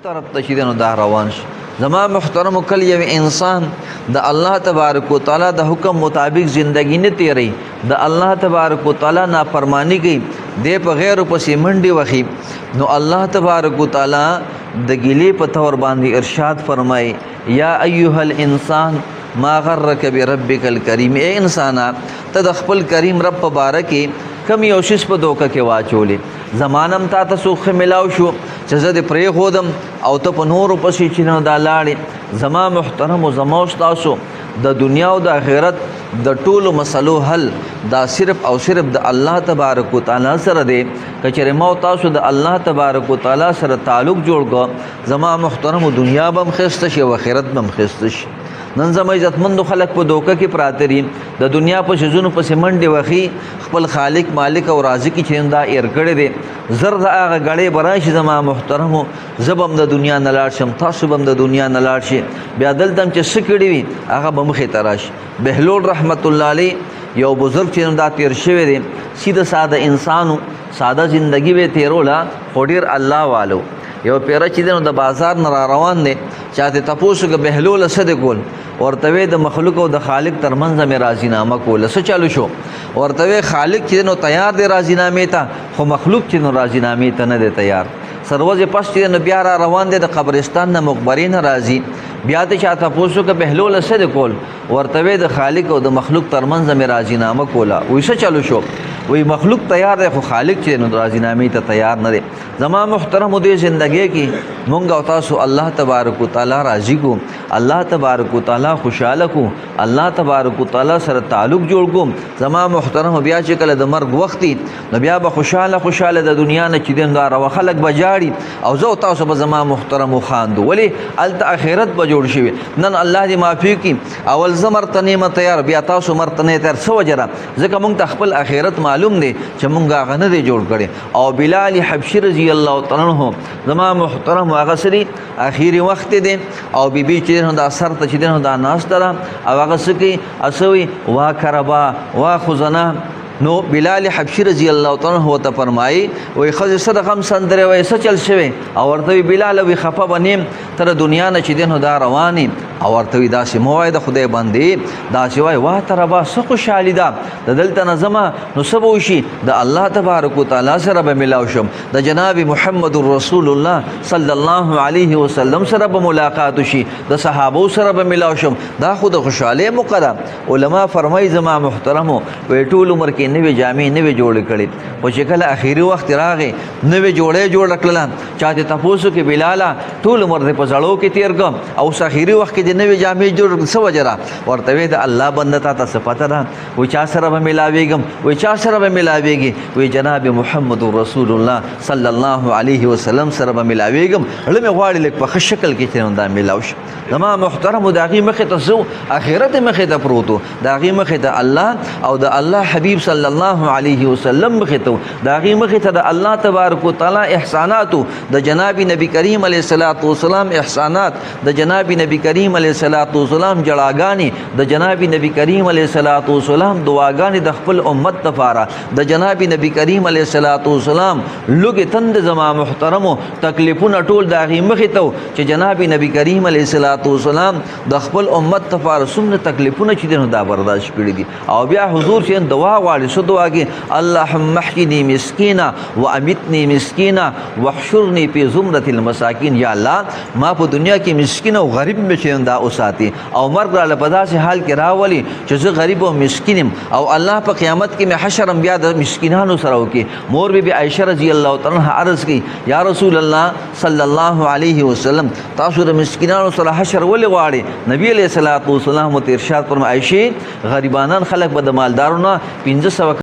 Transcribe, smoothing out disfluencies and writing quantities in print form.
طرف ته چې نو دا روان شي. زما محترم کل یو انسان د الله تبارک وتعالى د حکم مطابق زندگی نه تیری، د الله تبارک وتعالى نافرمانی کوي، د په غیر پسې منډي وخی، نو الله تبارک وتعالى د ګلی په تور باندې ارشاد فرمای یا ایها الانسان ما غرک بربک الکریم. اے انسانا ته د خپل کریم رب مبارک کم یو شیز په دوکه کې واچولې، زمانم تا ته سوخ ملاو شو چې زه د پرې خودم او ته په نورو پسې چې نو دا لاړې. زما محترم و زما استاسو د دنیا او د آخرت د ټولو مسلو حل دا صرف او صرف د الله تبارک وتعالى سره دی. کچره ما تاسو د الله تبارک وتعالى سره تعلق جوړ کو، زما محترم دنیا بم خسته شي او آخرت بم خسته شي. نن زما عزتمند خلک په دوکه کې پراته دي، د دنیا په شزونو پسې منډې وخی، خپل خالق مالک او رازق چې دا ایر کړی دی. زر د هغه غړې براشي زما محترمو، زبم د دنیا نه لاړ شم، تاسو بم د دنیا نه لاړ شي، بیا دلته چې څه کړي وي هغه به مخې ته راشي. بهلول رحمت الله علیه یو بزرګ چې دا تیر شوی دی، سیده ساده انسانو، ساده زندگی به تیرولا، خو ډېر الله والو. یو پیره چې دی نو د بازار نه را روان دی، چاته تپوسو که بهلول څه دی کول، ورته د مخلوق او د خالق ترمنځ مې راضینامه کوله. څه چالو شو؟ ورته خالق چې نو تیار دی راضینامې ته، خو مخلوق چې نو راضینامې ته نه دی تیار. سروز پس چې نو بیا را روان دی د قبرستان نه مقبرې نه راځي، بیا ته چا تپوسو که بهلول څه دی کول، ورته د خالق او د مخلوق ترمنځ مې راضینامه کوله. وایي څه چالو شو؟ وی مخلوق تیار دی خو خالق چې نو راضینامې ته تیار نه دی. زما محترم دې زندگی کې مونږ او تاسو الله تبارک وتعالى راضي کو، الله تبارک وتعالى خوشاله کو، الله تبارک وتعالى سره تعلق جوړ کو. زما محترم بیا چې کله د مرګ وختي نو بیا به خوشاله د دنیا نه چې دین دا رو خلق بجاړي او زه تاسو به زما محترم خواندو، ولی الته اخرت به جوړ شي. نن الله دې معافي کی، اول زمر تنه تیار، بیا تاسو مرتنه تر سو جره، ځکه مونږ ته خپل اخرت معلوم دی چې مونږ هغه نه دی جوړ کړي. او بلال حبشي رضی الله تعالی عنہ زما محترم هغه سری اخیری وخت دی او بیبي چې دا سر ته چې دا ناس دره او هغه سکی اسوي وا کربا وا خزنه. نو بلال حبشي رضی الله تعالی عنہ ته فرمایي وای خځه سره غم سندره وای څه چل شوی، او ورته بلال وی خفه بنیم تر دنیا نه چې دین دا رواني، او ورته دا سي موای د خدای باندې دا سی وای وا تر با څه خوشالي ده د دلته نظم نو سبو شي د الله تبارک وتعالى سره به ملاو شم، د جناب محمد رسول الله صلی الله علیه وسلم سره به ملاقات شي، د صحابه سره به ملاو شم. دا خود خوشاله مقدم. علما فرمای زما محترمو وی ټول عمر کې نوې جامې نوې جوړ کړي، او چې کله اخیری وخت راغی نوې جوړ کړل، چاته تاسو کې بلاله ټول عمر په زړو کې تیر کوم او اخیری وخت کې نوې جامې جوړ څه وجرا ورته د الله بنده ته څه پته ده، و چا سره به ملاويږم، و چا سره به ملاويږي، و جناب محمد رسول الله صلی الله علیه وسلم سره به ملاويږم، لمه غواړي لک په شکل کې چې دا ملاوش. زما محترم داغي مخه ته سو اخرت مخه ته پروتو، داغي مخه ته الله او د الله حبیب صلی الله علیه وسلم مخه ته، داغي مخه ته د الله تبارک وتعالى احسانات، د جناب نبی کریم علیه الصلاۃ والسلام احسانات، د جناب نبی کریم علیه الصلاۃ والسلام جړاګانی، د جناب نبی کریم علیه الصلاۃ والسلام دعاګانی د خپل امت لپاره، د جناب نبی کریم علیه الصلاۃ والسلام لوګي تند زما محترمو تکلیفونه ټول داغي مخه ته چې جناب نبی کریم علیه الصلاۃ والسلام د خپل امت لپاره څومره تکلیفونه چې دنه دا برداشت کړی دي. او بیا حضور چې دعا غواړي سو دعا کې اللهم احيني مسکینا وامتني مسکینا واحشرني في زمرة المساکین. یا الله ما په دنیا کې مسکین او غریب مې چې دا اوساتي، او مرګ را لپاره سه حال کې راولي چې زه غریب او مسکینم، او الله په قیامت کې مې حشرم بیا د مسکینانو سره وکي. مور بی عائشہ رضی الله تعالی عنها عرض کی یا رسول الله صلی الله علیه وسلم تاسو د مسکینانو سره حشر ولې غواړي؟ نبی علیہ الصلوۃ والسلام ارشاد فرمایي عائشہ غریبانان خلق به د مالدارونو 1500